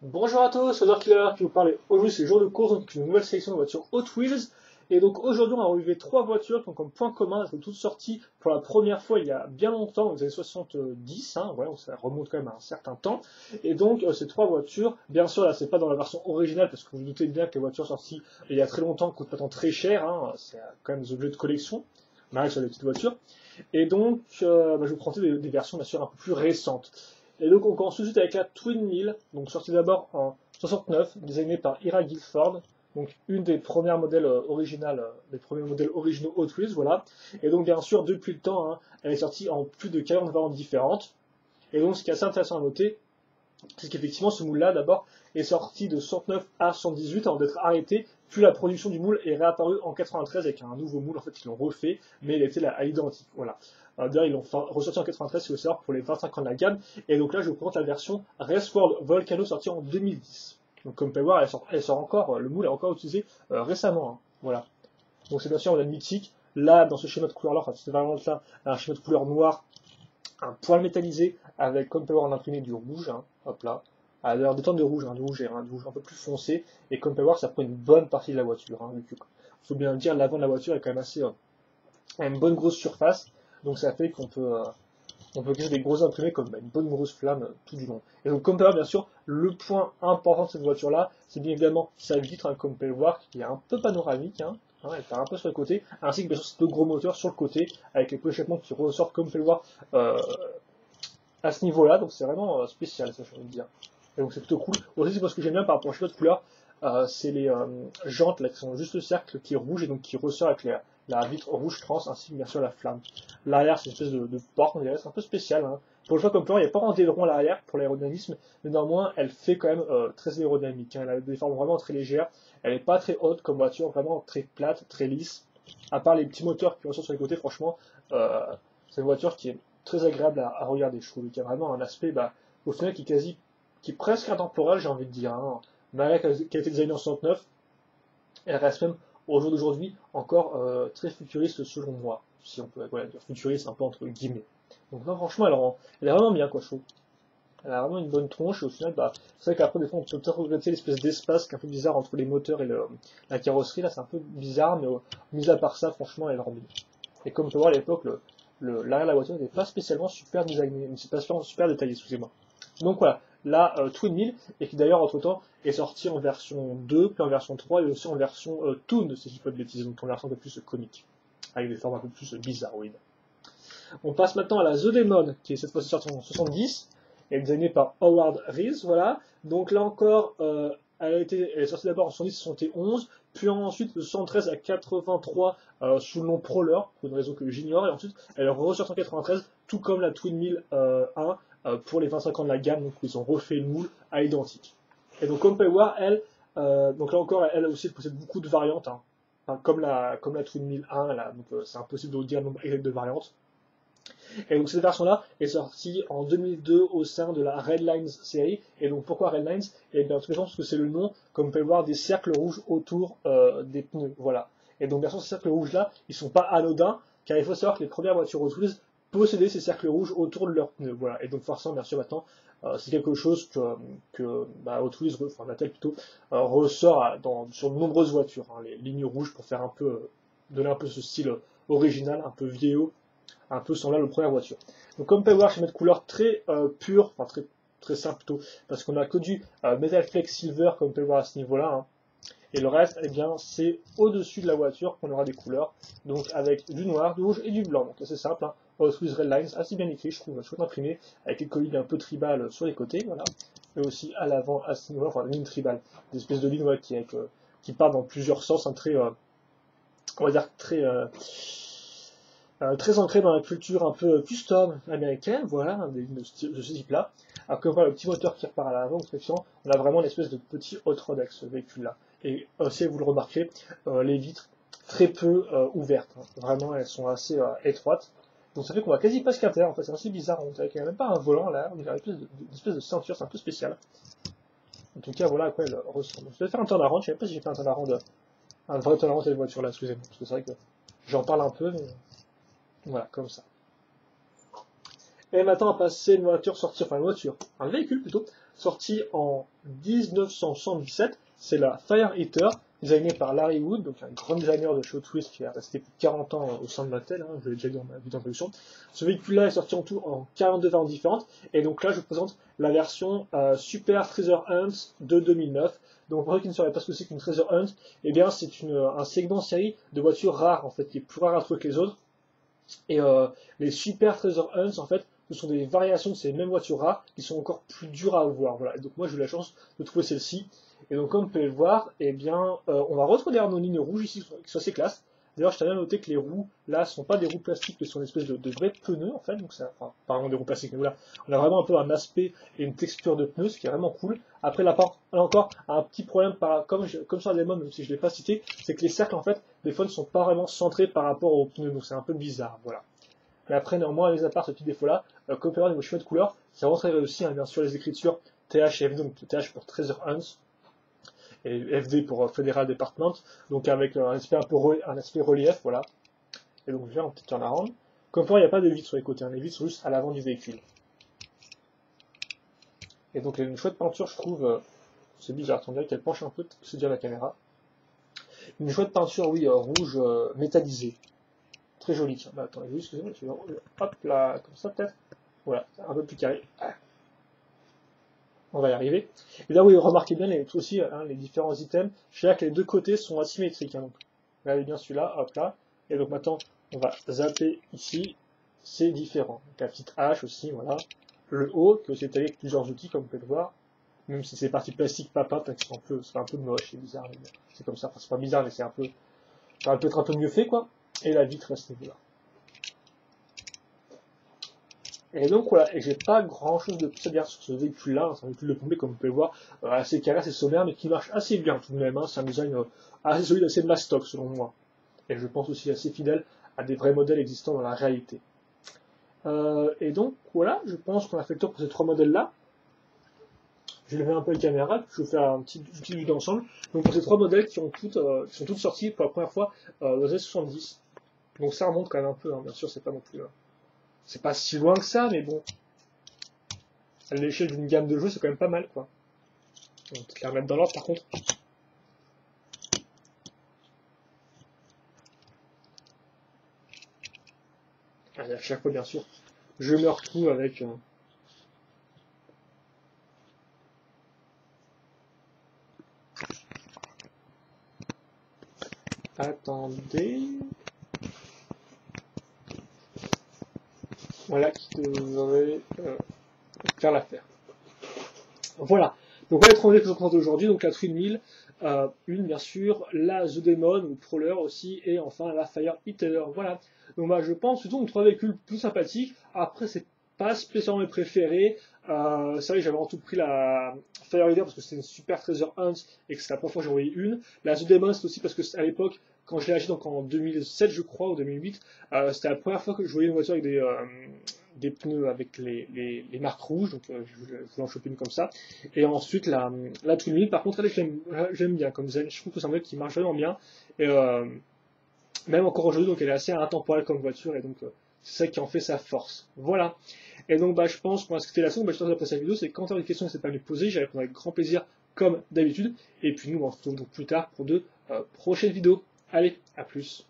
Bonjour à tous, c'est Killer qui vous parle. Aujourd'hui c'est jour de course, donc une nouvelle sélection de voitures Hot Wheels. Et donc aujourd'hui on a relevé trois voitures qui ont comme point commun, elles sont toutes sorties pour la première fois il y a bien longtemps, dans les années 70, ouais, donc ça remonte quand même à un certain temps. Et donc ces trois voitures, bien sûr là c'est pas dans la version originale parce que vous vous doutez bien que les voitures sorties il y a très longtemps coûtent pas tant très cher, c'est quand même des objets de collection, mal sur les petites voitures. Et donc je vais vous présenter des versions bien sûr un peu plus récentes. Et donc on commence tout de suite avec la Twin Mill, donc sortie d'abord en 69, designée par Ira Gilford, donc une des premières modèles originales, des premiers modèles originaux Hot Wheels, voilà. Et donc bien sûr depuis le temps, elle est sortie en plus de 40 variantes différentes. Et donc ce qui est assez intéressant à noter, c'est qu'effectivement ce moule-là d'abord est sorti de 69 à 118 avant d'être arrêté, puis la production du moule est réapparue en 93 avec un nouveau moule, en fait ils l'ont refait, mais il était là à l'identique, voilà. D'ailleurs ils l'ont ressorti en 93, c'est aussi savoir, pour les 25 ans de la gamme, et donc là je vous présente la version Race World Volcano sortie en 2010. Donc comme vous pouvez voir, elle sort encore, le moule est encore utilisé récemment, voilà. Donc c'est bien sûr un modèle mythique, là dans ce schéma de couleur là, enfin cette variante là, un schéma de couleur noire, un poil métallisé avec, comme vous pouvez voir en imprimé, du rouge, hop là. Alors des teintes de rouge, du rouge un peu plus foncé, et comme vous pouvez voir, ça prend une bonne partie de la voiture. Il faut bien le dire, l'avant de la voiture est quand même assez, a une bonne grosse surface, donc ça fait on peut créer des gros imprimés comme une bonne grosse flamme tout du long. Et donc comme vous pouvez voir, bien sûr, le point important de cette voiture-là, c'est bien évidemment sa vitre, comme vous pouvez le voir, qui est un peu panoramique, elle part un peu sur le côté, ainsi que bien sûr ces deux gros moteurs sur le côté, avec les pots qui ressortent, comme vous pouvez le voir, euh, à ce niveau-là, donc c'est vraiment spécial, ça, j'ai envie de dire. Et donc c'est plutôt cool. Aussi, c'est parce que j'aime bien par rapport au choix de couleur, c'est les jantes là qui sont juste le cercle qui est rouge et donc qui ressort avec la vitre rouge trans ainsi que bien sûr la flamme. L'arrière c'est une espèce de porte, on dirait, c'est un peu spécial. Pour le choix comme plan, il n'y a pas vraiment d'aileron à l'arrière pour l'aérodynamisme, mais néanmoins elle fait quand même très aérodynamique. Elle a des formes vraiment très légères, elle n'est pas très haute comme voiture, vraiment très plate, très lisse. À part les petits moteurs qui ressortent sur les côtés, franchement, c'est une voiture qui est très agréable à regarder, je trouve, qui a vraiment un aspect, au final, qui est presque intemporel, j'ai envie de dire. Malgré qu'elle a été designée en 69, elle reste même, au jour d'aujourd'hui, encore très futuriste selon moi, si on peut voilà, dire futuriste un peu entre guillemets. Donc non, franchement, elle est vraiment bien, quoi, je trouve. Elle a vraiment une bonne tronche, et au final, c'est vrai qu'après, des fois, on peut peut-être regretter l'espèce d'espace qui est un peu bizarre entre les moteurs et la carrosserie, là, c'est un peu bizarre, mais mis à part ça, franchement, elle rend bien. Et comme tu vois, à l'époque, l'arrière de la voiture n'était pas spécialement super designé, c'est pas spécialement super détaillé, excusez-moi. Donc voilà, la Twin Mill, et qui d'ailleurs, entre-temps, est sortie en version 2, puis en version 3, et aussi en version Toon, si je dis pas de bêtises, donc en version un peu plus comique, avec des formes un peu plus bizarroïdes. On passe maintenant à la The Demon, qui est cette fois-ci sortie en 70, et designée par Howard Reese, voilà. Donc là encore, elle est sortie d'abord en 70-71, puis ensuite de 113 à 83 sous le nom Prowler, pour une raison que j'ignore, et ensuite elle est ressortie en 93, tout comme la Twin Mill 1, pour les 25 ans de la gamme, donc ils ont refait le moule à l'identique. Et donc comme vous pouvez voir, donc là encore, elle aussi elle possède beaucoup de variantes, enfin, comme la Twin Mill 1, donc c'est impossible de vous dire le nombre exact de variantes. Et donc cette version-là est sortie en 2002 au sein de la Redlines série. Et donc pourquoi Redlines? Eh bien tout simplement parce que c'est le nom, comme vous pouvez voir, des cercles rouges autour des pneus. Voilà. Et donc bien sûr ces cercles rouges-là, ils sont pas anodins, car il faut savoir que les premières voitures Hot Wheels possédaient ces cercles rouges autour de leurs pneus. Voilà. Et donc forcément, bien sûr, maintenant, c'est quelque chose que Hot Wheels, enfin Mattel plutôt, ressort sur de nombreuses voitures. Les lignes rouges pour faire un peu, donner un peu ce style original, un peu vieillot, un peu semblable aux premières voitures. Donc comme vous pouvez voir, schéma de couleur très pur, enfin très simple plutôt, parce qu'on a que du Metal Flex Silver, comme vous pouvez voir à ce niveau-là. Et le reste, eh bien, c'est au-dessus de la voiture qu'on aura des couleurs, donc avec du noir, du rouge et du blanc. Donc c'est simple, Hot Wheels Red Lines, assez bien écrit, je trouve, chouette imprimé, avec les colliers un peu tribal sur les côtés, voilà. Et aussi à l'avant, à ce niveau-là, enfin, une ligne tribale, des espèces de lignes qui partent dans plusieurs sens, on va dire très ancré dans la culture un peu custom américaine, voilà, des lignes de ce type-là. Alors que voilà, le petit moteur qui repart à l'avant, on a vraiment une espèce de petit hot rod avec ce véhicule-là. Et si vous le remarquez, les vitres très peu ouvertes, vraiment elles sont assez étroites. Donc ça fait qu'on va quasi pas se capter, en fait c'est assez bizarre, on dirait qu'il n'y a même pas un volant là, on dirait une espèce de ceinture, c'est un peu spécial. En tout cas voilà à quoi elle ressemble. Je vais faire un turnaround, je ne sais pas si j'ai fait un turnaround, un vrai turnaround cette voiture là, excusez-moi, parce que c'est vrai que j'en parle un peu, mais voilà, comme ça. Et maintenant, on va passer une voiture sortie, enfin une voiture, un véhicule plutôt, sortie en 1977. C'est la Fire Eater, designée par Larry Wood, donc un grand designer de chez Hot Wheels qui a resté plus de 40 ans au sein de Mattel, je l'ai déjà dit dans ma vidéo d'introduction. Ce véhicule-là est sorti en tout en 42 variantes différentes, et donc là je vous présente la version Super Treasure Hunt de 2009. Donc pour ceux qui ne sauraient pas ce que c'est qu'une Treasure Hunt, eh bien c'est un segment série de voitures rares en fait, qui est plus rare à trouver que les autres. Et les Super Treasure Hunts en fait, ce sont des variations de ces mêmes voitures rares qui sont encore plus dures à avoir. Voilà. Et donc moi j'ai eu la chance de trouver celle-ci. Et donc comme vous pouvez le voir, eh bien, on va retrouver nos lignes rouges ici qui sont assez classe. D'ailleurs, je tiens à noter que les roues, là, ne sont pas des roues plastiques, mais sont une espèce de vrais pneus, en fait. Donc, enfin, pas vraiment des roues plastiques, mais voilà. On a vraiment un peu un aspect et une texture de pneus, ce qui est vraiment cool. Après, là encore, un petit problème, comme sur la démo, même si je ne l'ai pas cité, c'est que les cercles, en fait, des fois, ne sont pas vraiment centrés par rapport aux pneus. Donc, c'est un peu bizarre, voilà. Mais après, néanmoins, mis à part ce petit défaut-là, comme vous pouvez voir, niveau choix de couleur, ça rentrerait aussi, hein, bien sûr, les écritures TH et FD, donc TH pour Treasure Hunts, et FD pour Federal Department, donc avec un aspect relief, voilà. Et donc je vais en petit turnaround. Comme pour il n'y a pas de vitres sur les côtés, hein, les vitres sont juste à l'avant du véhicule. Et donc une chouette peinture, je trouve, c'est bizarre, on dirait qu'elle penche un peu, c'est dire la caméra. Une chouette peinture, oui, rouge métallisée. Très jolie, tiens. Bah, attendez, excusez-moi, je vais hop là, comme ça peut-être. Voilà, un peu plus carré. On va y arriver. Et là, oui, remarquez bien aussi hein, les différents items. Je dirais que les deux côtés sont asymétriques. Hein, donc, regardez bien celui-là, hop là. Et donc maintenant, on va zapper ici. C'est différent. Donc la petite hache aussi, voilà. Le haut, qui est aussi étalé avec plusieurs outils, comme vous pouvez le voir. Même si c'est des parties plastiques pas peintes, c'est un peu moche, c'est bizarre. C'est comme ça. Enfin, c'est pas bizarre, mais c'est un peu. Ça peut être un peu mieux fait, quoi. Et la vitre à ce niveau-là. Et donc voilà, et j'ai pas grand chose de plus à dire sur ce véhicule-là, c'est un véhicule de pompier comme vous pouvez le voir, assez carré, assez sommaire, mais qui marche assez bien tout de même, hein. C'est un design assez solide, assez mastoc selon moi. Et je pense aussi assez fidèle à des vrais modèles existants dans la réalité. Et donc voilà, je pense qu'on a fait le tour pour ces trois modèles-là. Je vais lever un peu la caméra, puis je vais faire un petit vue d'ensemble. Donc pour ces trois modèles qui sont toutes sorties pour la première fois dans les années 70. Donc ça remonte quand même un peu, hein. Bien sûr, c'est pas non plus... c'est pas si loin que ça, mais bon, à l'échelle d'une gamme de jeux, c'est quand même pas mal, quoi. On va peut-être les remettre dans l'ordre, par contre. Allez, à chaque fois, bien sûr, je me retrouve avec... Attendez... Voilà qui devrait faire l'affaire. Voilà. Donc on va être en présente aujourd'hui, donc la Twin Mill, une bien sûr, la The Demon ou Prowler aussi, et enfin la Fire Eater. Voilà. Donc bah, je pense plutôt trois véhicules plus sympathiques. Après c'est pas spécialement mes préférés. C'est vrai que j'avais en tout pris la Fire Eater parce que c'était une super Treasure Hunt et que c'est la première fois que j'en voyais une. La The Demon c'est aussi parce que à l'époque, quand je l'ai acheté donc en 2007 je crois, ou 2008, c'était la première fois que je voyais une voiture avec des pneus avec les marques rouges, donc je voulais en choper une comme ça. Et ensuite la Twin Mill, par contre elle j'aime bien comme zen, je trouve que c'est un modèle qui marche vraiment bien. Et même encore aujourd'hui, donc elle est assez intemporelle comme voiture, et donc c'est ça qui en fait sa force. Voilà. Et donc bah, je pense qu'on va se quitter là-dessus, bah, je après cette vidéo, c'est quand tu as des questions, n'hésitez pas à me les poser, j'y répondrai avec grand plaisir comme d'habitude. Et puis nous on se retrouve donc plus tard pour de prochaines vidéos. Allez, à plus.